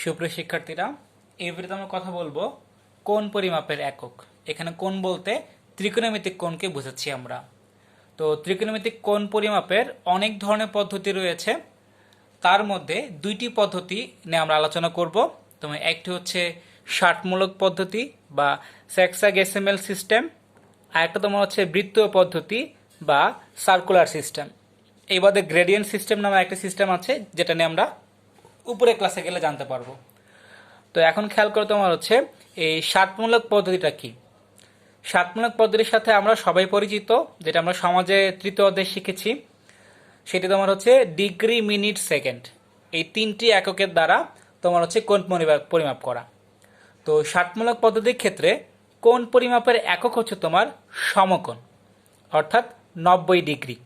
সুপ্রিয় শিক্ষার্থীরা, এই ভিডিওতে আমরা কথা বলবো কোণ পরিমাপের একক। এখানে কোণ বলতে ত্রিকোণমিতিক কোণকে বোঝাচ্ছি আমরা। তো ত্রিকোণমিতিক কোণ পরিমাপের অনেক ধরনের পদ্ধতি রয়েছে, তার মধ্যে দুইটি পদ্ধতি নিয়ে আমরা আলোচনা করব। তোমার একটি হচ্ছে ষাটমূলক পদ্ধতি বা সেক্সাগেসিমাল সিস্টেম, আর একটা তোমার হচ্ছে বৃত্তীয় পদ্ধতি বা সার্কুলার সিস্টেম। এই বাদে গ্রেডিয়েন্ট সিস্টেম নামে একটা সিস্টেম আছে, যেটা নিয়ে আমরা উপরে ক্লাসে গেলে জানতে পারবো। তো এখন খেয়াল করে তোমার হচ্ছে এই ষাটমূলক পদ্ধতিটা কি। ষাটমূলক পদ্ধতির সাথে আমরা সবাই পরিচিত, যেটা আমরা সমাজে তৃতীয় অধ্যায়ে শিখেছি। সেটি তোমার হচ্ছে ডিগ্রি, মিনিট, সেকেন্ড, এই তিনটি এককের দ্বারা তোমার হচ্ছে কোণ পরিমাপ করা। তো ষাটমূলক পদ্ধতির ক্ষেত্রে কোণ পরিমাপের একক হচ্ছে তোমার সমকোণ, অর্থাৎ 90 ডিগ্রি।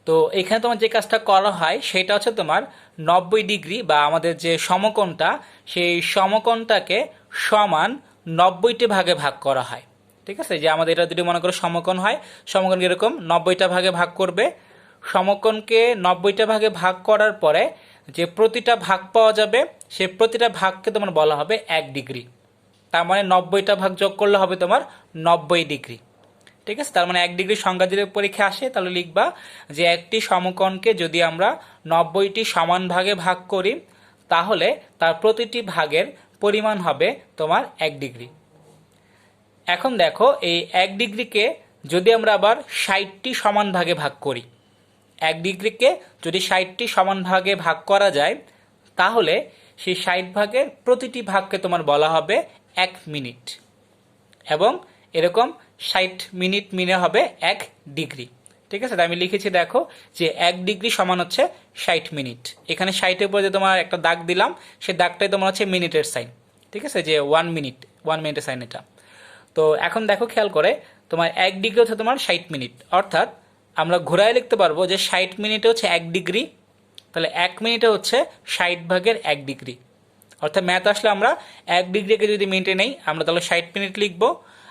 তো এখানে তোমার যে কাজটা করা হয় সেটা হচ্ছে তোমার 90 ডিগ্রি বা আমাদের যে সমকোণটা, সেই সমকোণটাকে সমান 90টি ভাগে ভাগ করা হয়। ঠিক আছে, যে আমাদের এটা যদি মনে করো সমকোণ হয়, সমকোণকে এরকম 90টা ভাগে ভাগ করবে। সমকোণকে 90টা ভাগে ভাগ করার পরে যে প্রতিটা ভাগ পাওয়া যাবে, সে প্রতিটা ভাগকে তোমার বলা হবে 1 ডিগ্রি। তার মানে 90টা ভাগ যোগ করলে হবে তোমার 90 ডিগ্রি। ঠিক আছে, তার মানে 1 ডিগ্রি সংজ্ঞা যদি পরীক্ষা আসে তাহলে লিখবা যে একটি সমকোণকে যদি আমরা 90টি সমান ভাগে ভাগ করি, তাহলে তার প্রতিটি ভাগের পরিমাণ হবে তোমার 1 ডিগ্রি। এখন দেখো, এই 1 ডিগ্রিকে যদি আমরা আবার 60টি সমান ভাগে ভাগ করি, 1 ডিগ্রিকে যদি 60টি সমান ভাগে ভাগ করা যায়, তাহলে সেই 60 ভাগের প্রতিটি ভাগকে তোমার বলা হবে 1 মিনিট। এবং এরকম 60 মিনিট মিনে হবে 1 ডিগ্রি। ঠিক আছে, তাই আমি লিখেছি, দেখো যে 1 ডিগ্রি সমান হচ্ছে 60 মিনিট। এখানে 60-এর উপরে যে তোমার একটা দাগ দিলাম, সেই দাগটাই তোমার হচ্ছে মিনিটের সাইন। ঠিক আছে, যে 1 মিনিট, 1 মিনিটের সাইন এটা। তো এখন দেখো, খেয়াল করে, তোমার 1 ডিগ্রি হচ্ছে তোমার 60 মিনিট, অর্থাৎ আমরা ঘোরায় লিখতে পারবো যে 60 মিনিটে হচ্ছে 1 ডিগ্রি, তাহলে 1 মিনিটে হচ্ছে 60 ভাগের 1 ডিগ্রি। অর্থাৎ ম্যাথ আসলে আমরা 1 ডিগ্রিকে যদি মিনিটে নেই, আমরা তাহলে 60 মিনিট লিখবো।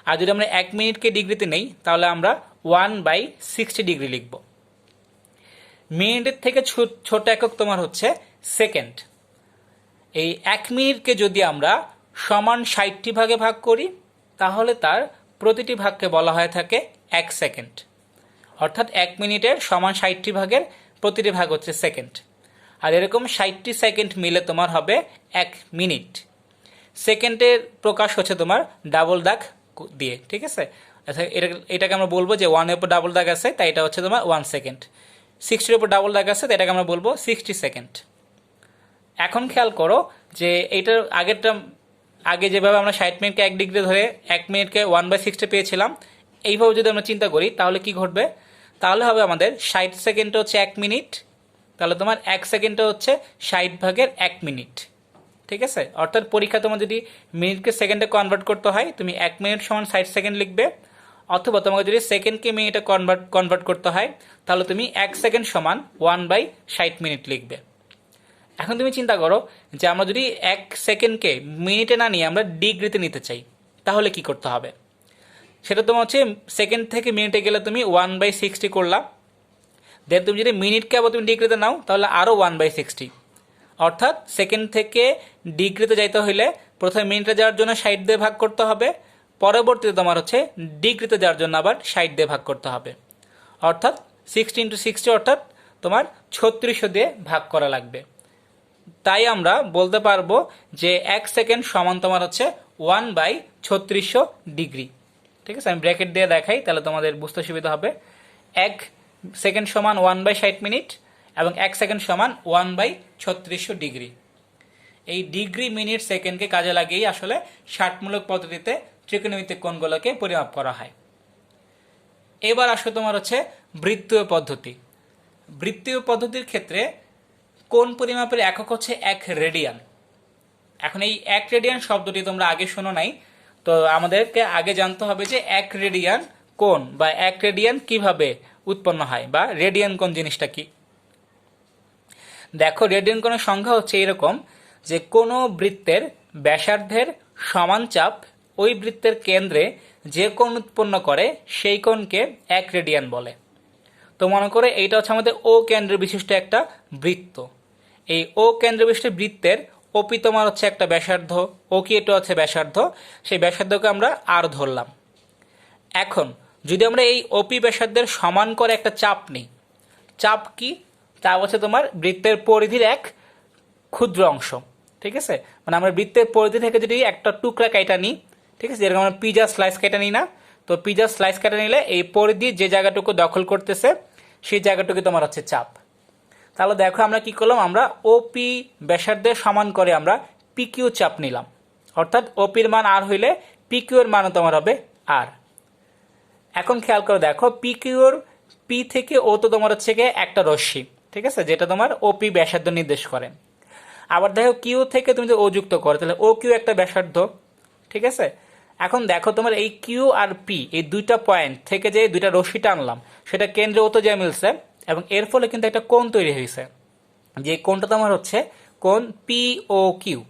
আর যদি আমরা 1 মিনিটকে ডিগ্রিতে নেই, তাহলে আমরা 1/60 ডিগ্রি লিখব। মিনিটের থেকে ছোট একক তোমার হচ্ছে সেকেন্ড। এই 1 মিনিটকে যদি আমরা সমান 60টি ভাগে ভাগ করি, তাহলে তার প্রতিটি ভাগকে বলা হয়ে থাকে 1 সেকেন্ড। অর্থাৎ 1 মিনিটের সমান 60টি ভাগের প্রতিটি ভাগ হচ্ছে সেকেন্ড। আর এরকম 60টি সেকেন্ড মিলে তোমার হবে 1 মিনিট। সেকেন্ডের প্রকাশ হচ্ছে তোমার ডাবল দাগ দিয়ে। ঠিক আছে, আচ্ছা, এটাকে আমরা বলবো যে 1-এর উপর ডাবল দাগ আছে, তাই এটা হচ্ছে তোমার 1 সেকেন্ড। 60-এর উপর ডাবল দাগ আছে, তাই এটাকে আমরা বলবো 60 সেকেন্ড। এখন খেয়াল করো যে এইটার আগে যেভাবে আমরা 60 মিনিটকে 1 ডিগ্রি ধরে 1 মিনিটকে 1/60 পেয়েছিলাম, এইভাবে যদি আমরা চিন্তা করি, তাহলে কি ঘটবে? তাহলে হবে আমাদের 60 সেকেন্ডে হচ্ছে 1 মিনিট, তাহলে তোমার 1 সেকেন্ডে হচ্ছে 60 ভাগের 1 মিনিট। ঠিক আছে, অর্থাৎ পরীক্ষা তোমার যদি মিনিটকে সেকেন্ডে কনভার্ট করতে হয়, তুমি 1 মিনিট সমান 60 সেকেন্ড লিখবে। অথবা তোমাকে যদি সেকেন্ডকে মিনিটে কনভার্ট করতে হয়, তাহলে তুমি 1 সেকেন্ড সমান 1/60 মিনিট লিখবে। এখন তুমি চিন্তা করো যে আমরা যদি 1 সেকেন্ডকে মিনিটে না নিয়ে আমরা ডিগ্রিতে নিতে চাই, তাহলে কি করতে হবে? সেটা তোমার হচ্ছে সেকেন্ড থেকে মিনিটে গেলে তুমি 1/60 করলা। দেন তুমি যদি মিনিটকে আবার তুমি ডিগ্রিতে নাও, তাহলে আরও 1/60। অর্থাৎ সেকেন্ড থেকে ডিগ্রিতে যাইতে হইলে প্রথমে মিনিটে যাওয়ার জন্য 60 দিয়ে ভাগ করতে হবে, পরবর্তীতে তোমার হচ্ছে ডিগ্রিতে যাওয়ার জন্য আবার 60 দিয়ে ভাগ করতে হবে। অর্থাৎ 60 × 60, অর্থাৎ তোমার 3600 দিয়ে ভাগ করা লাগবে। তাই আমরা বলতে পারবো যে 1 সেকেন্ড সমান তোমার হচ্ছে 1/3600 ডিগ্রি। ঠিক আছে, আমি ব্র্যাকেট দিয়ে দেখাই, তাহলে তোমাদের বুঝতে সুবিধা হবে। 1 সেকেন্ড সমান 1/60 মিনিট এবং 1 সেকেন্ড সমান 1/3600 ডিগ্রি। এই ডিগ্রি, মিনিট, সেকেন্ডকে কাজে লাগিয়েই আসলে ষাটমূলক পদ্ধতিতে ত্রিকোণমিতিক কোণগুলোকে পরিমাপ করা হয়। এবার আসলে তোমার হচ্ছে বৃত্তীয় পদ্ধতি। বৃত্তীয় পদ্ধতির ক্ষেত্রে কোণ পরিমাপের একক হচ্ছে 1 রেডিয়ান। এখন এই 1 রেডিয়ান শব্দটি তোমরা আগে শোনো নাই, তো আমাদেরকে আগে জানতে হবে যে 1 রেডিয়ান কোণ বা 1 রেডিয়ান কিভাবে উৎপন্ন হয়, বা রেডিয়ান কোণ জিনিসটা কি। দেখো, রেডিয়ান কোণের সংখ্যা হচ্ছে এরকম যে কোনো বৃত্তের ব্যাসার্ধের সমান চাপ ওই বৃত্তের কেন্দ্রে যে কোণ উৎপন্ন করে সেই কোণকে 1 রেডিয়ান বলে। তো মনে করে এইটা হচ্ছে আমাদের ও কেন্দ্র বিশিষ্ট একটা বৃত্ত। এই ও কেন্দ্র বিশিষ্ট বৃত্তের ওপি তোমার হচ্ছে একটা ব্যাসার্ধ, ওকে এটা হচ্ছে ব্যাসার্ধ, সেই ব্যাসার্ধকে আমরা আর ধরলাম। এখন যদি আমরা এই ওপি ব্যাসার্ধের সমান করে একটা চাপ নিই, চাপ কি? চাপ হচ্ছে তোমার বৃত্তের পরিধির এক ক্ষুদ্র অংশ, ঠিক আছে? মানে আমরা বৃত্তের পরিধি থেকে যদি একটা টুকরা কেটে নিই, ঠিক আছে, যেরকম আমরা পিজা স্লাইস কেটে নিই না, তো পিজা স্লাইস কেটে নিলে এই পরিধি যে জায়গাটুকু দখল করতেছে সেই জায়গাটুকু তোমার হচ্ছে চাপ। তাহলে দেখো আমরা কি করলাম, আমরা ওপি ব্যাসার্ধের সমান করে আমরা পিকিউ চাপ নিলাম, অর্থাৎ ওপির মান আর হইলে পিকিউ এর মানও তোমার হবে আর। এখন খেয়াল করে দেখো, পিকিউর পি থেকে ও তো তোমার হচ্ছে গিয়ে একটা রশ্মি, ঠিক আছে, যেটা তোমার ওপি ব্যাসার্ধ নির্দেশ করে। আবার দেখো কিউ থেকে তুমি যদি ও যুক্ত করো তাহলে ও কিউ একটা ব্যাসার্ধ, ঠিক আছে। এখন দেখো তোমার এই কিউ আর পি এই দুইটা পয়েন্ট থেকে যে দুইটা রশ্মি টানলাম সেটা কেন্দ্রে ও তো যে মিলছে, এবং এর ফলে কিন্তু একটা কোণ তৈরি হয়েছে, যে কোণটা তোমার হচ্ছে কোণ পি ও কিউ।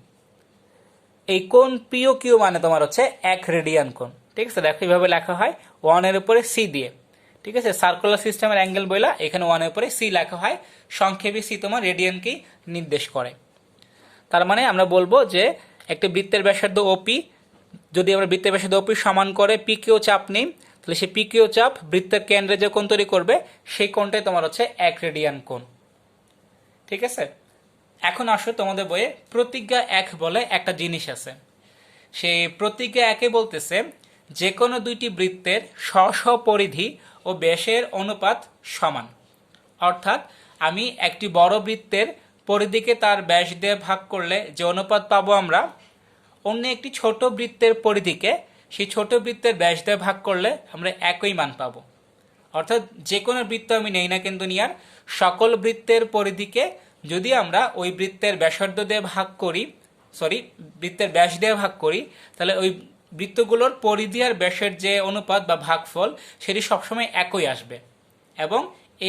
এই কোণ পি ও কিউ মানে তোমার হচ্ছে 1 রেডিয়ান কোণ, ঠিক আছে। দেখো এইভাবে লেখা হয় 1 এর উপরে সি দিয়ে, ঠিক আছে, সার্কুলার সিস্টেমের অ্যাঙ্গেল বইলা এখানে 1 এর উপরে সি লেখা হয়, সংক্ষেপে সি তোমার রেডিয়ানকেই নির্দেশ করে। তার মানে আমরা বলবো যে একটা বৃত্তের ব্যাসার্ধ ওপি, যদি আমরা বৃত্তের ব্যাসার্ধ ওপি সমান করে পিকিউ চাপ নিই, তাহলে সেই পিকিউ চাপ বৃত্তের কেন্দ্রে যে কোণ তৈরি করবে সেই কোণটাই তোমার হচ্ছে 1 রেডিয়ান কোণ, ঠিক আছে। এখন আসো তোমাদের বইয়ে প্রতিজ্ঞা 1 বলে একটা জিনিস আছে। সেই প্রতিজ্ঞা 1-এ বলতেছে যে কোনো দুইটি বৃত্তের স্ব পরিধি ও ব্যাসের অনুপাত সমান। অর্থাৎ আমি একটি বড় বৃত্তের পরিধিকে তার ব্যাস দিয়ে ভাগ করলে যে অনুপাত পাবো আমরা, অন্য একটি ছোট বৃত্তের পরিধিকে সেই ছোট বৃত্তের ব্যাস দিয়ে ভাগ করলে আমরা একই মান পাবো। অর্থাৎ যে কোনো বৃত্ত আমি নেই না কিন্তু নিয়ার সকল বৃত্তের পরিধিকে যদি আমরা ওই বৃত্তের ব্যাসার্ধ দিয়ে ভাগ করি, বৃত্তের ব্যাস দিয়ে ভাগ করি, তাহলে ওই বৃত্তগুলোর পরিধি আর ব্যাসের যে অনুপাত বা ভাগফল সেটি সবসময় একই আসবে, এবং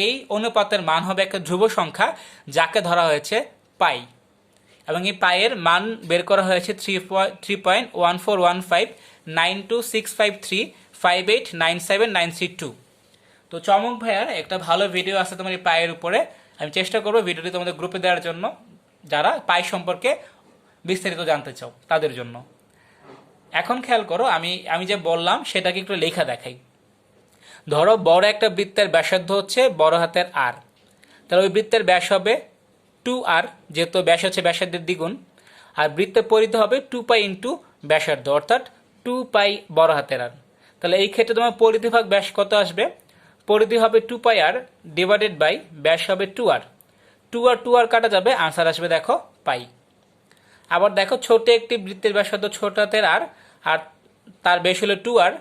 এই অনুপাতের মান হবে একটা ধ্রুব সংখ্যা যাকে ধরা হয়েছে পাই, এবং এই পাইয়ের মান বের করা হয়েছে 3.14155926539797932। তো চমক ভাইয়ার একটা ভালো ভিডিও আছে তোমার এই পায়ের উপরে, আমি চেষ্টা করবো ভিডিওটি তোমাদের গ্রুপে দেওয়ার জন্য, যারা পাই সম্পর্কে বিস্তারিত জানতে চাও তাদের জন্য। এখন খেয়াল করো, আমি যে বললাম সেটাকে একটু লেখা দেখাই। ধরো বড় একটা বৃত্তের ব্যাসার্ধ হচ্ছে বড় হাতের আর, তাহলে ওই বৃত্তের ব্যাস হবে 2r, যেহেতু ব্যাস হচ্ছে ব্যাসার্ধের দ্বিগুণ, আর বৃত্তের পরিধি হবে 2π ইন্টু ব্যাসার্ধ, অর্থাৎ 2π বড় হাতের আর। তাহলে এই ক্ষেত্রে তোমার পরিধি ভাগ ব্যাস কত আসবে? পরিধি হবে 2πr ডিভাইডেড বাই ব্যাস হবে 2r, 2r কাটা যাবে, আনসার আসবে দেখো পাই। আবার দেখো ছোট একটি বৃত্তের ব্যাসার্ধ ছোট হাতের আর, আর তার ব্যাস হলো 2r,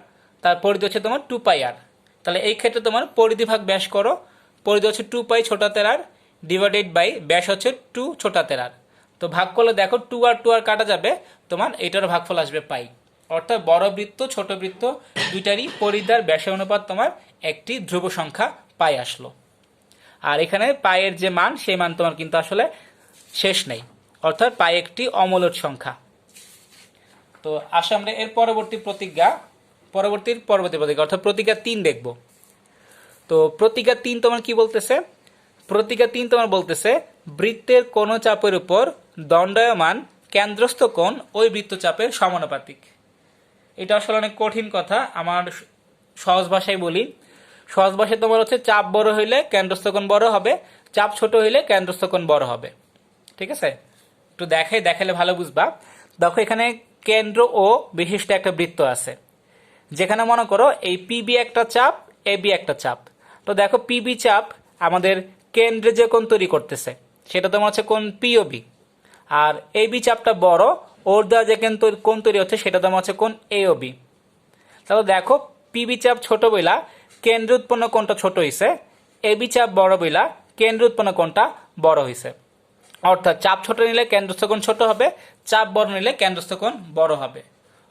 তার পরিধি হচ্ছে তোমার 2πr। তাহলে এই ক্ষেত্রে তোমার পরিধি ভাগ ব্যাস করো, পরিধি হচ্ছে 2π ছোট হাতের আর ডিভাইডেড বাই ব্যাস হচ্ছে 2 ছোট হাতের আর। তো ভাগ করলে দেখো 2r কাটা যাবে, তোমার এইটার ভাগফল আসবে পাই। অর্থাৎ বড় বৃত্ত ছোট বৃত্ত দুইটারই পরিধি আর ব্যাসের অনুপাত তোমার একটি ধ্রুব সংখ্যা পাই আসলো। আর এখানে পাইয়ের যে মান সেই মান তোমার কিন্তু আসলে শেষ নেই, অর্থাৎ পাই একটি অমূলদ সংখ্যা। তো আসো আমরা এর পরবর্তী প্রতিজ্ঞা অর্থাৎ প্রতিজ্ঞা 3 দেখব। তো প্রতিজ্ঞা 3 তোমার কি বলতেছে? প্রতিজ্ঞা 3 তোমার বলতেছে বৃত্তের কোন চাপের উপর দণ্ডায়মান কেন্দ্রস্থ কোণ ওই বৃত্তচাপের সমানুপাতিক। এটা আসলে অনেক কঠিন কথা, আমার সহজ ভাষায় বলি। সহজ ভাষায় তোমার হচ্ছে চাপ বড় হইলে কেন্দ্রস্থ কোণ বড় হবে, চাপ ছোট হইলে কেন্দ্রস্থ কোণ বড় হবে, ঠিক আছে। একটু দেখালে ভালো বুঝবা। দেখো এখানে কেন্দ্র ও বিশিষ্ট একটা বৃত্ত আছে, যেখানে মনে করো এই পিবি একটা চাপ, এবি একটা চাপ। তো দেখো পিবি চাপ আমাদের কেন্দ্রে যে কোণ তৈরি করতেছে সেটা তোমার হচ্ছে কোণ পিওবি, আর এবি চাপটা বড়, ওর দ্বারা যে কোণ তৈরি হচ্ছে সেটা তোমার হচ্ছে কোণ এওবি। তাহলে দেখো পিবি চাপ ছোট বইলা কেন্দ্র উৎপন্ন কোণটা ছোট হয়েছে, এবি চাপ বড় বইলা কেন্দ্র উৎপন্ন কোণটা বড় হয়েছে। অর্থাৎ চাপ ছোট নিলে কেন্দ্রস্থ কোণ ছোট হবে, চাপ বড় নিলে কেন্দ্রস্থ কোণ বড় হবে।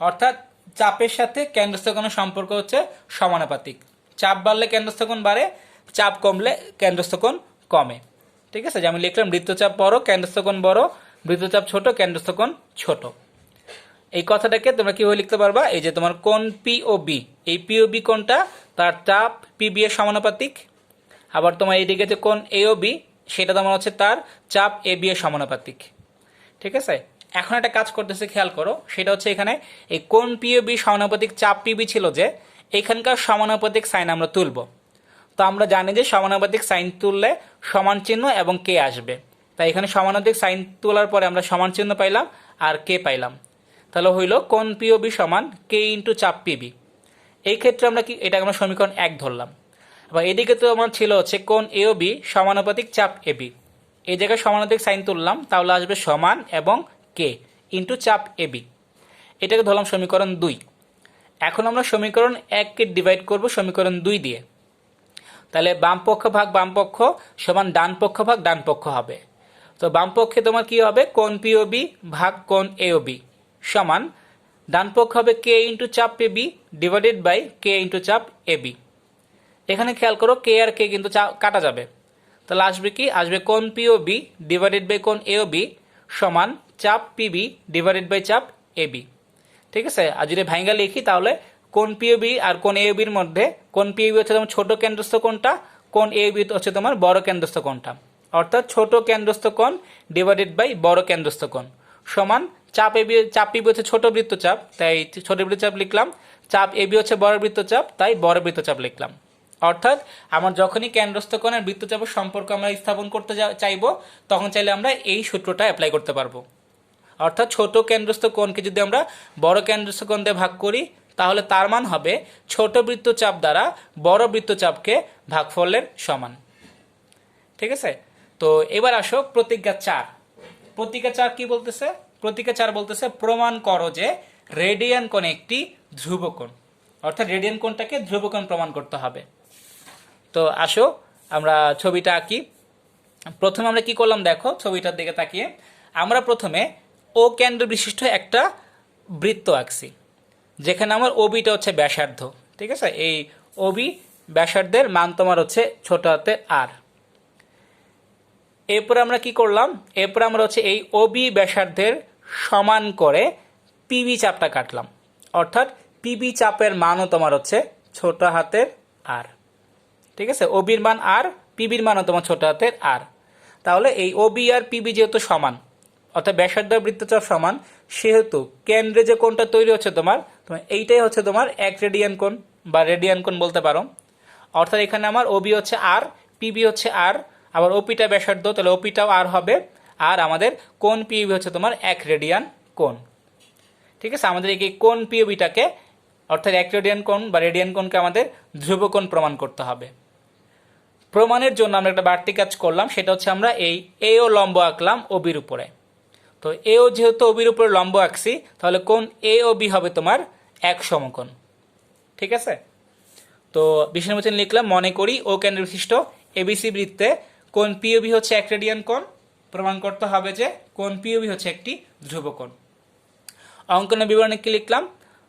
অর্থাৎ চাপের সাথে কেন্দ্রস্থ কোণের সম্পর্ক হচ্ছে সমানুপাতিক। চাপ বাড়লে কেন্দ্রস্থ কোণ বাড়ে, চাপ কমলে কেন্দ্রস্থ কোণ কমে, ঠিক আছে। যেমন লিখলাম বৃত্তচাপ বড় কেন্দ্রস্থ কোণ বড়, বৃত্তচাপ ছোট কেন্দ্রস্থ কোণ ছোট। এই কথাটাকে তোমরা কিভাবে লিখতে পারবা? এই যে তোমার কোণ পিওবি, এই পিওবি কোণটা তার চাপ পিবি এর সমানুপাতিক। আবার তোমার এইদিকে যে কোণ এওবি সেটা তোমার হচ্ছে তার চাপ এবি এর সমানুপাতিক, ঠিক আছে। এখন একটা কাজ করতেছে, খেয়াল করো, সেটা হচ্ছে এখানে এই কোণ পিওবি সমানুপাতিক চাপ পিবি ছিল যে এখানকার সমানুপাতিক সাইন আমরা তুলব। তো আমরা জানি যে সমানুপাতিক সাইন তুললে সমান চিহ্ন এবং কে আসবে, তাই এখানে সমানুপাতিক সাইন তোলার পরে আমরা সমান চিহ্ন পাইলাম আর কে পাইলাম, তাহলে হইল কোণ পিওবি সমান কে ইন্টু চাপ পিবি। এই ক্ষেত্রে আমরা কি এটা আমরা সমীকরণ 1 ধরলাম। আবার এদিকে তো আমার ছিল হচ্ছে কোণ এওবি সমানুপাতিক চাপ এবি, এই জায়গায় সমানুপাতিক সাইন তুললাম, তাহলে আসবে সমান এবং কে ইন্টু চাপ এবি, এটাকে ধরলাম সমীকরণ 2। এখন আমরা সমীকরণ 1কে ডিভাইড করব সমীকরণ 2 দিয়ে, তাহলে বাম পক্ষ ভাগ বাম পক্ষ সমান ডান পক্ষ ভাগ ডান পক্ষ হবে। তো বাম পক্ষে তোমার কি হবে, কোণ পিওবি ভাগ কোণ এওবি সমান ডান পক্ষ হবে কে ইন্টু চাপ এবি ডিভাইডেড বাই কে ইন্টু চাপ এবি। এখানে খেয়াল করো কে আর কে কিন্তু কাটা যাবে, তাহলে আসবে কি, আসবে কোণ পিওবি ডিভাইডেড বাই কোণ এওবি সমান চাপ পিবি ডিভাইডেড বাই চাপ এবি। ঠিক আছে, আর যদি ভাঙ্গা লিখি তাহলে কোণ পিওবি আর কোণ এওবির মধ্যে কোণ পিওবি হচ্ছে তোমার ছোট কেন্দ্রস্থ কোণটা, কোণ এওবি হচ্ছে তোমার বড় কেন্দ্রস্থ কোণটা, অর্থাৎ ছোট কেন্দ্রস্থ কোণ ডিভাইডেড বাই বড় কেন্দ্রস্থ কোণ সমান চাপ এবি, চাপ পিবি হচ্ছে ছোট বৃত্তচাপ তাই ছোট বৃত্তচাপ লিখলাম, চাপ এবি হচ্ছে বড় বৃত্তচাপ তাই বড় বৃত্তচাপ লিখলাম। অর্থাৎ আমার যখনই কেন্দ্রস্থ কোণের বৃত্তচাপের সম্পর্ক আমরা স্থাপন করতে চাইবো তখন চাইলে আমরা এই সূত্রটা অ্যাপ্লাই করতে পারবো। অর্থাৎ ছোট কেন্দ্রস্থ কোণকে যদি আমরা বড় কেন্দ্রস্থ কোণ দিয়ে ভাগ করি তাহলে তার মান হবে ছোট বৃত্তচাপ দ্বারা বড় বৃত্তচাপকে ভাগফলের সমান। ঠিক আছে, তো এবার আসো প্রতিজ্ঞা 4। প্রতিজ্ঞা 4 কি বলতেছে, প্রতিজ্ঞা 4 বলতেছে প্রমাণ করো যে রেডিয়ান কোণ একটি ধ্রুবকোণ, অর্থাৎ রেডিয়ান কোণটাকে ধ্রুবকোণ প্রমাণ করতে হবে। তো আসো আমরা ছবিটা আঁকি। প্রথমে আমরা কি করলাম দেখো ছবিটার দিকে তাকিয়ে, আমরা প্রথমে ও কেন্দ্র বিশিষ্ট একটা বৃত্ত আঁকছি যেখানে আমার ওবিটা হচ্ছে ব্যাসার্ধ। ঠিক আছে, এই ওবি ব্যাসার্ধের মান তোমার হচ্ছে ছোট হাতে আর। এরপরে আমরা কি করলাম, এরপরে আমরা হচ্ছে এই ওবি ব্যাসার্ধের সমান করে পিবি চাপটা কাটলাম, অর্থাৎ পিবি চাপের মানও তোমার হচ্ছে ছোট হাতের আর। ঠিক আছে, ওবির মান আর, পিবির মানও তোমার ছোট হাতের আর। তাহলে এই ওবি আর পিবি যেহেতু সমান, অর্থাৎ ব্যাসার্ধ বৃত্তচাপ সমান, সেহেতু কেন্দ্রে যে কোণটা তৈরি হচ্ছে তোমার এইটাই হচ্ছে তোমার 1 রেডিয়ান কোণ বা রেডিয়ান কোণ বলতে পারো। অর্থাৎ এখানে আমার ওবি হচ্ছে আর, পিবি হচ্ছে আর, আবার ওপিটা ব্যাসার্ধ তাহলে ওপিটাও আর হবে, আর আমাদের কোণ পিবি হচ্ছে তোমার 1 রেডিয়ান কোণ। ঠিক আছে, আমাদের এই কোণ পিওবিটাকে অর্থাৎ 1 রেডিয়ান কোণ বা রেডিয়ান কোণকে আমাদের ধ্রুবকোণ প্রমাণ করতে হবে। প্রমাণের জন্য আমরা একটা বাড়তি কাজ করলাম, সেটা হচ্ছে আমরা এই এও লম্ব আঁকলাম ওবির উপরে। তো এও যেহেতু ওবির উপরে লম্ব আঁকছি তাহলে কোণ এ ও বি হবে তোমার 1 সমকোণ। ঠিক আছে, তো বিষ্ণুবচন লিখলাম, মনে করি ও কেন্দ্র বিশিষ্ট এবিসি বৃত্তে কোণ পিওবি হচ্ছে 1 রেডিয়ান কোণ, প্রমাণ করতে হবে যে কোণ পিওবি হচ্ছে একটি ধ্রুবকোণ। অঙ্কনের বিবরণে কি লিখলাম,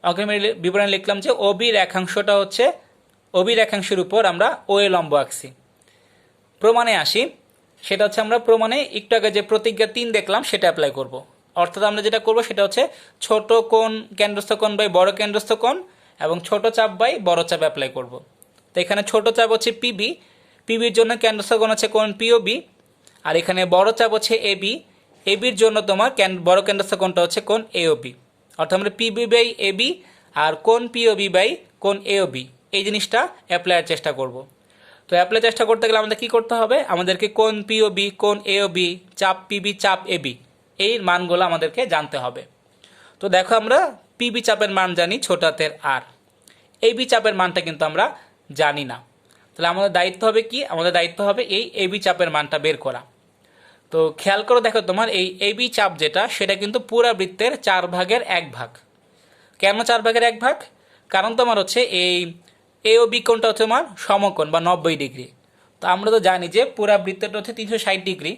অঙ্কনের বিবরণে লিখলাম যে ওবি রেখাংশটা হচ্ছে ওবি রেখাংশের উপর আমরা ও এ লম্ব আঁকছি। প্রমাণে আসি, সেটা হচ্ছে আমরা প্রমাণে একটু আগে যে প্রতিজ্ঞা 3 দেখলাম সেটা অ্যাপ্লাই করব। অর্থাৎ আমরা যেটা করব সেটা হচ্ছে ছোট কোণ কেন্দ্রস্থ কোণ বাই বড় কেন্দ্রস্থ কোণ এবং ছোট চাপ বাই বড় চাপ অ্যাপ্লাই করব। তো এখানে ছোট চাপ হচ্ছে পিবি, পিবির জন্য কেন্দ্রস্থ কোণ হচ্ছে কোণ পিওবি, আর এখানে বড় চাপ হচ্ছে এবি, এবির জন্য তোমার বড় কেন্দ্রস্থ কোণটা হচ্ছে কোণ এওবি। অর্থাৎ আমরা পিবি বাই এবি আর কোণ পিওবি বাই কোণ এওবি এই জিনিসটা অ্যাপ্লাইয়ের চেষ্টা করব। তো অ্যাপ্লাই চেষ্টা করতে গেলে আমাদের কি করতে হবে, আমাদেরকে কোণ পিওবি কোণ এওবি চাপ পিবি চাপ এবি এই মানগুলো আমাদেরকে জানতে হবে। তো দেখো আমরা পিবি চাপের মান জানি ছোট হাতের আর, এবি চাপের মানটা কিন্তু আমরা জানি না। তাহলে আমাদের দায়িত্ব হবে কি, আমাদের দায়িত্ব হবে এই এবি চাপের মানটা বের করা। তো খেয়াল করো দেখো তোমার এই এবি চাপ যেটা সেটা কিন্তু পুরা বৃত্তের 4 ভাগের 1 ভাগ। কেন 4 ভাগের 1 ভাগ, কারণ তোমার হচ্ছে এই এ ও বি কোণটা হচ্ছে তোমার সমকোণ বা 90 ডিগ্রি। তো আমরা তো জানি যে পুরা বৃত্তটা হচ্ছে 360 ডিগ্রি,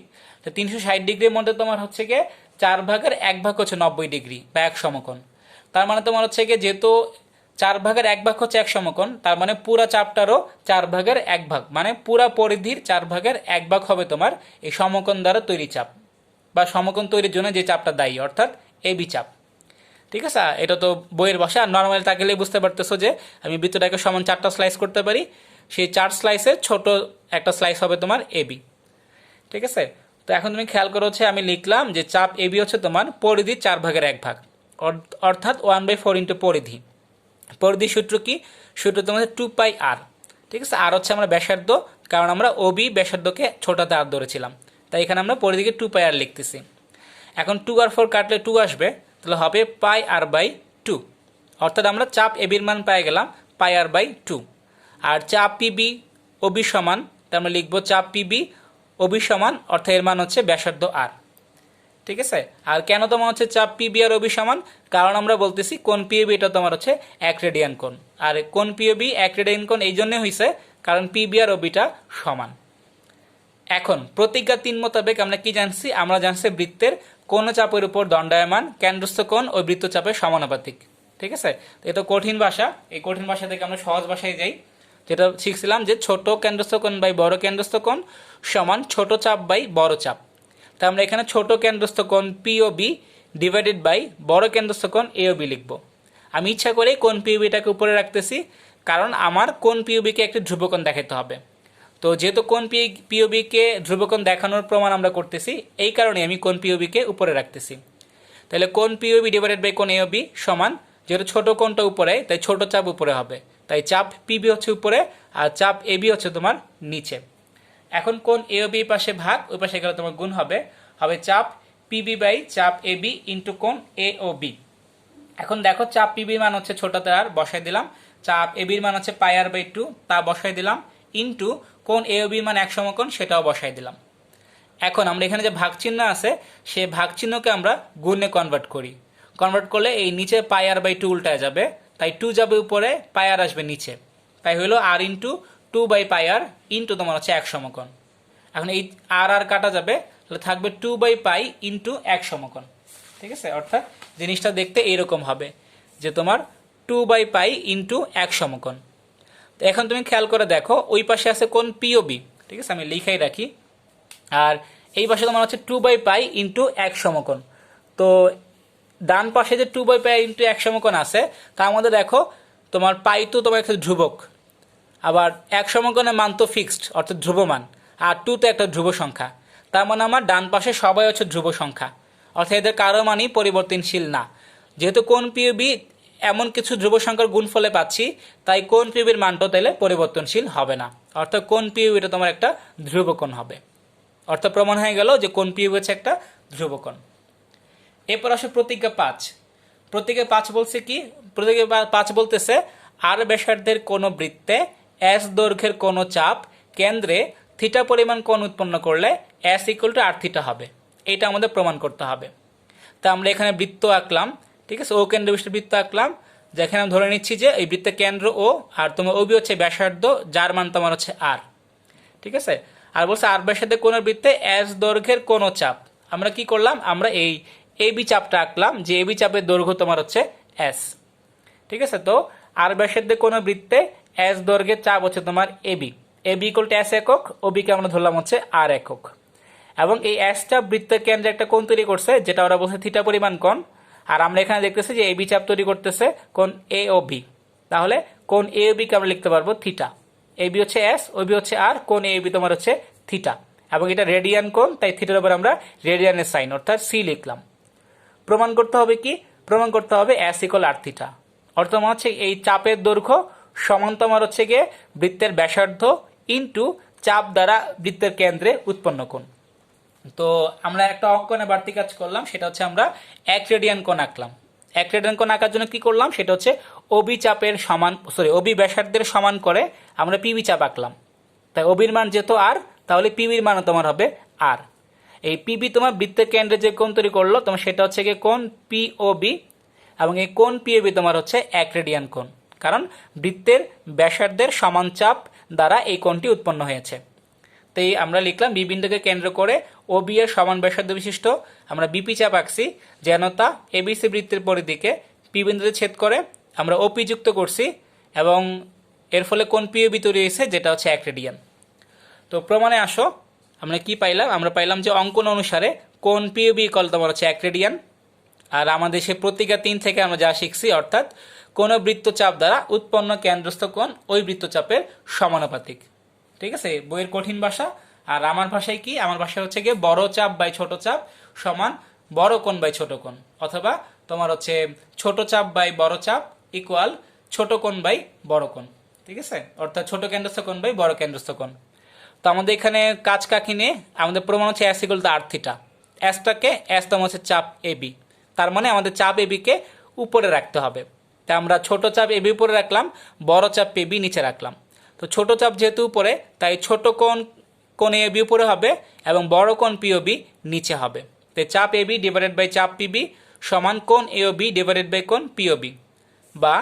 তো 360 ডিগ্রির মধ্যে তোমার হচ্ছে গিয়ে 4 ভাগের 1 ভাগ হচ্ছে 90 ডিগ্রি বা 1 সমকোণ। তার মানে তোমার হচ্ছে গিয়ে যেহেতু 4 ভাগের 1 ভাগ হচ্ছে 1 সমকোণ, তার মানে পুরা চাপটারও 4 ভাগের 1 ভাগ, মানে পুরা পরিধির 4 ভাগের 1 ভাগ হবে তোমার এই সমকোণ দ্বারা তৈরি চাপ বা সমকোণ তৈরির জন্য যে চাপটা দায়ী, অর্থাৎ এবি চাপ। ঠিক আছে, এটা তো বইয়ের ভাষা, আর নর্মালি তাকিলেই বুঝতে পারতেছো যে আমি বৃত্তটাকে সমান 4টা স্লাইস করতে পারি, সেই 4 স্লাইসের ছোট একটা স্লাইস হবে তোমার এবি। ঠিক আছে, তো এখন তুমি খেয়াল করো হচ্ছে আমি লিখলাম যে চাপ এবি হচ্ছে তোমার পরিধি 4/1 অর্থাৎ 1/4 ইন্টু পরিধি। পরিধির সূত্র কি? সূত্র তোমাদের 2πr। ঠিক আছে, আর হচ্ছে আমরা ব্যাসার্ধ, কারণ আমরা ওবি ব্যাসার্ধকে ছোটাতে আর ধরেছিলাম, তাই এখানে আমরা পরিধিকে 2πr লিখতেছি। এখন 2 আর 4 কাটলে 2 আসবে, তাহলে হবে πr/2। অর্থাৎ আমরা চাপ এবির মান পেয়ে গেলাম πr/2। আর চাপ পিবি ওবি সমান, তার আমরা লিখবো চাপ পিবি ওবি সমান, অর্থাৎ এর মান হচ্ছে ব্যাসার্ধ আর। ঠিক আছে, আর কেন তোমার হচ্ছে চাপ পিবি আর ওবি সমান? কারণ আমরা বলতেছি কোণ পিওবি এটা তোমার হচ্ছে 1 রেডিয়ান কোণ, আর কোণ পিওবি 1 রেডিয়ান কোণ এই জন্যই হয়েছে কারণ পিবি আর ওবিটা সমান। এখন প্রতিজ্ঞা 3 মোতাবেক আমরা কি জানছি? আমরা জানছি বৃত্তের কোণ চাপের উপর দণ্ডায়মান কেন্দ্রস্থ কোণ ওই বৃত্তচাপের সমানুপাতিক। ঠিক আছে, তো এটা কঠিন ভাষা, এই কঠিন ভাষা থেকে আমরা সহজ ভাষায় যাই, যেটা শিখছিলাম যে ছোট কেন্দ্রস্থ কোণ বাই বড় কেন্দ্রস্থ কোণ সমান ছোট চাপ বাই বড় চাপ। তা আমরা এখানে ছোট কেন্দ্রস্থ কোণ পিওবি ডিভাইডেড বাই বড় কেন্দ্রস্থ কোণ এওবি লিখব। আমি ইচ্ছা করে কোণ পিওবিটাকে উপরে রাখতেছি, কারণ আমার কোণ পিওবিকে একটি ধ্রুবকোণ দেখাতে হবে। তো যেহেতু কোণ পিওবিকে ধ্রুবকোণ দেখানোর প্রমাণ আমরা করতেছি, এই কারণে আমি কোণ পিওবিকে উপরে রাখতেছি। তাহলে কোণ পিওবি ডিভাইডেড বাই কোণ এওবি সমান, যেহেতু ছোট কোণটা উপরে তাই ছোট চাপ উপরে হবে, তাই চাপ পিবি হচ্ছে উপরে আর চাপ এবি হচ্ছে তোমার নিচে। এখন কোণ এওবি পাশে ভাগ, ওই পাশে গেলে তোমার গুণ হবে, হবে চাপ পিবি বাই চাপ এবি ইন্টু কোণ এওবি। এখন দেখো চাপ পিবির মান হচ্ছে ছোটতে আর বসাই দিলাম, চাপ এবির মান হচ্ছে πr/2 তা বসাই দিলাম, ইন্টু কোণ এওবির মান 1 সমকোণ সেটাও বসাই দিলাম। এখন আমরা এখানে যে ভাগ চিহ্ন আছে সেই ভাগ চিহ্নকে আমরা গুণে কনভার্ট করি। কনভার্ট করলে এই নিচে πr/2 উল্টায় যাবে, তাই 2 যাবে উপরে, πr আসবে নিচে, তাই হলো r ইন্টু 2/πr ইন্টু তোমার হচ্ছে 1 সমকোণ। এখন এই আর কাটা যাবে, তাহলে থাকবে 2/π ইন্টু 1 সমকোণ। ঠিক আছে, অর্থাৎ জিনিসটা দেখতে এইরকম হবে যে তোমার 2/π ইন্টু 1 সমকোণ। তো এখন তুমি খেয়াল করে দেখো ওই পাশে আছে কোণ পিওবি, ঠিক আছে, আমি লিখাই রাখি, আর এই পাশে তোমার হচ্ছে 2/π ইন্টু 1 সমকোণ। তো ডান পাশে যে 2/π ইন্টু 1 সমকোণ আছে তার মধ্যে দেখো তোমার পাই তো তোমার একটা ধ্রুবক, আবার 1 সমকোণের মান তো ফিক্সড অর্থাৎ ধ্রুবমান, আর 2 তো একটা ধ্রুব সংখ্যা, তার মানে আমার ডান পাশে সবাই হচ্ছে ধ্রুব সংখ্যা, অর্থাৎ এদের কারো মানই পরিবর্তনশীল না। যেহেতু কোণ পিওবি এমন কিছু ধ্রুব সংখ্যার গুণফলে পাচ্ছি, তাই কোণ পিওবির মানটা তাহলে পরিবর্তনশীল হবে না, অর্থাৎ কোণ পিওবিটা তোমার একটা ধ্রুবকোণ হবে। অর্থাৎ প্রমাণ হয়ে গেল যে কোণ পিওবি হচ্ছে একটা ধ্রুবকোণ। এরপর আসে প্রতিজ্ঞা 5। প্রতিজ্ঞা 5 বলছে কি? প্রতিজ্ঞা 5 বলতেছে আর ব্যাসার্ধের কোন বৃত্তে এস দৈর্ঘ্যের কোন চাপ কেন্দ্রে থিটা পরিমাণ কোণ উৎপন্ন করলে S equal to R theta হবে, এটা আমাদের প্রমাণ করতে হবে। তা আমরা এখানে বৃত্ত আঁকলাম, ঠিক আছে, ও কেন্দ্র বিশিষ্ট বৃত্ত আঁকলাম, যেখানে আমি ধরে নিচ্ছি যে এই বৃত্তের কেন্দ্র ও, আর তোমার ওবি হচ্ছে ব্যাসার্ধ যার মান তোমার হচ্ছে আর। ঠিক আছে, আর বলছে আর ব্যাসার্ধের কোন বৃত্তে এস দৈর্ঘ্যের কোন চাপ। আমরা কি করলাম? আমরা এই এবি চাপটা আঁকলাম, যে এবি চাপের দৈর্ঘ্য তোমার হচ্ছে এস। ঠিক আছে, তো আর ব্যাসার্ধের কোন বৃত্তে এস দৈর্ঘ্যের চাপ হচ্ছে তোমার AB, AB equal to S একক, ওবিকে আমরা ধরলাম হচ্ছে আর একক, এবং এই এস চাপ বৃত্তের কেন্দ্রে একটা কোণ তৈরি করছে যেটা ওরা বলছে থিটা পরিমাণ কোণ, আর আমরা এখানে দেখতেছি যে এবি চাপ তৈরি করতেছে কোণ এ ও বি, তাহলে কোণ এ ও বিকে আমরা লিখতে পারবো থিটা। এবি হচ্ছে এস, ওবি হচ্ছে আর, কোণ এ বি তোমার হচ্ছে থিটা, এবং এটা রেডিয়ান কোণ, তাই থিটার উপর আমরা রেডিয়ানের সাইন অর্থাৎ সি লিখলাম। প্রমাণ করতে হবে কি? প্রমাণ করতে হবে এস ইকুয়াল আর থিটা, অর্থাৎ তোমার হচ্ছে এই চাপের দৈর্ঘ্য সমান তোমার হচ্ছে গিয়ে বৃত্তের ব্যাসার্ধ ইন্টু চাপ দ্বারা বৃত্তের কেন্দ্রে উৎপন্ন কোণ। তো আমরা একটা অঙ্কনে বাড়তি কাজ করলাম, সেটা হচ্ছে আমরা 1 রেডিয়ান কোণ আঁকলাম। 1 রেডিয়ান কোণ আঁকার জন্য কি করলাম? সেটা হচ্ছে ওবি চাপের সমান, ওবি ব্যাসার্ধের সমান করে আমরা পিবি চাপ আঁকলাম। তাই ওবির মান যেহেতু আর, তাহলে পিবির মানও তোমার হবে আর। এই পিবি তোমার বৃত্তের কেন্দ্রে যে কোণ তৈরি করলো তোমার সেটা হচ্ছে গিয়ে কোণ পিওবি, এবং এই কোণ পিওবি তোমার হচ্ছে 1 রেডিয়ান কোণ, কারণ বৃত্তের ব্যাসার্ধের সমান চাপ দ্বারা এই কোণটি উৎপন্ন হয়েছে। তাই আমরা লিখলাম বি বিন্দুকে কেন্দ্র করে ওবি এর সমান ব্যাসার্ধ বিশিষ্ট আমরা বিপি চাপ আঁকছি, যেন তা এবিসি বৃত্তের পরিধিকে পি বিন্দুতে ছেদ করে আমরা ওপি যুক্ত করছি, এবং এর ফলে কোণ পিওবি তৈরি হয়েছে যেটা হচ্ছে 1 রেডিয়ান। তো প্রমাণে আসো, আমরা কি পাইলাম? আমরা পাইলাম যে অঙ্কন অনুসারে কোণ পিওবি ইকুয়াল তোমার হচ্ছে 1 রেডিয়ান, আর আমাদের সে প্রতিজ্ঞা 3 থেকে আমরা যা শিখছি, অর্থাৎ কোন বৃত্তচাপ দ্বারা উৎপন্ন কেন্দ্রস্থ কোণ ওই বৃত্তচাপের সমানুপাতিক। ঠিক আছে, বইয়ের কঠিন ভাষা, আর আমার ভাষায় কি, আমার ভাষায় হচ্ছে গিয়ে বড় চাপ বাই ছোট চাপ সমান বড় কোণ বাই ছোট কোণ, অথবা তোমার হচ্ছে ছোট চাপ বাই বড় চাপ ইকুয়াল ছোট কোণ বাই বড় কোণ। ঠিক আছে, অর্থাৎ ছোট কেন্দ্রস্থ কোণ বাই বড় কেন্দ্রস্থ কোণ। তো আমাদের এখানে কাজ কাকি নিয়ে আমাদের প্রমাণ হচ্ছে S equal to R theta. অ্যাসটাকে অ্যাসতম হচ্ছে চাপ এবি, তার মানে আমাদের চাপ এবিকে উপরে রাখতে হবে। তাই আমরা ছোট চাপ এবি উপরে রাখলাম, বড় চাপ পেবি নিচে রাখলাম। তো ছোট চাপ যেহেতু উপরে, তাই ছোট কোণ এবি উপরে হবে এবং বড় কোণ পিওবি নিচে হবে। তাই চাপ এবি ডিভাইডেড বাই চাপ পিবি সমান কোণ এওবি ডিভাইডেড বাই কোণ পিওবি, বা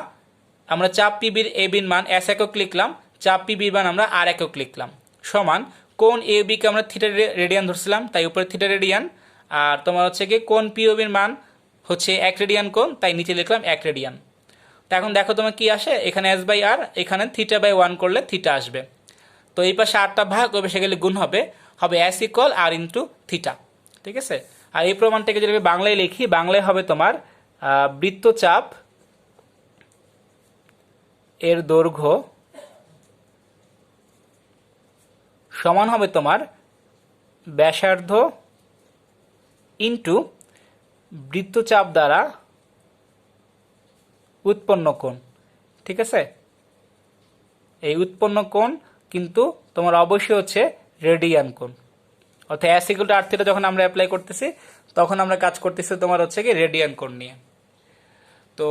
আমরা চাপ পিবির এবির মান এস একক লিখলাম, চাপ পিবির মান আমরা আর একক লিখলাম, সমান কোণ এবিকে আমরা থিটা রেডিয়ান ধরছিলাম, তাই উপরে থিটা রেডিয়ান, আর তোমার হচ্ছে কি কোণ পিওবির মান হচ্ছে 1 রেডিয়ান কোণ, তাই নিচে লিখলাম 1 রেডিয়ান। তো এখন দেখো তোমার কি আসে, এখানে এস বাই আর, এখানে থিটা বাই 1 করলে থিটা আসবে। তো এই পাশে আটটা ভাগ, ওই পাশে গেলে গুণ হবে, হবে এস ইকুয়াল আর ইন্টু থিটা। ঠিক আছে, আর এই প্রমাণটাকে যদি আমি বাংলায় লিখি, বাংলায় হবে তোমার বৃত্তচাপ এর দৈর্ঘ্য সমান হবে তোমার ব্যাসার্ধ ইন্টু বৃত্তচাপ দ্বারা উৎপন্ন কোণ। ঠিক আছে, এই উৎপন্ন কোণ কিন্তু তোমার অবশ্যই হচ্ছে রেডিয়ান কোণ। অর্থাৎ S equal to R theta যখন আমরা অ্যাপ্লাই করতেছি, তখন আমরা কাজ করতেছি তোমার হচ্ছে কি রেডিয়ান কোণ নিয়ে। তো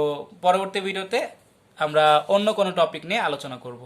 পরবর্তী ভিডিওতে আমরা অন্য কোনো টপিক নিয়ে আলোচনা করব।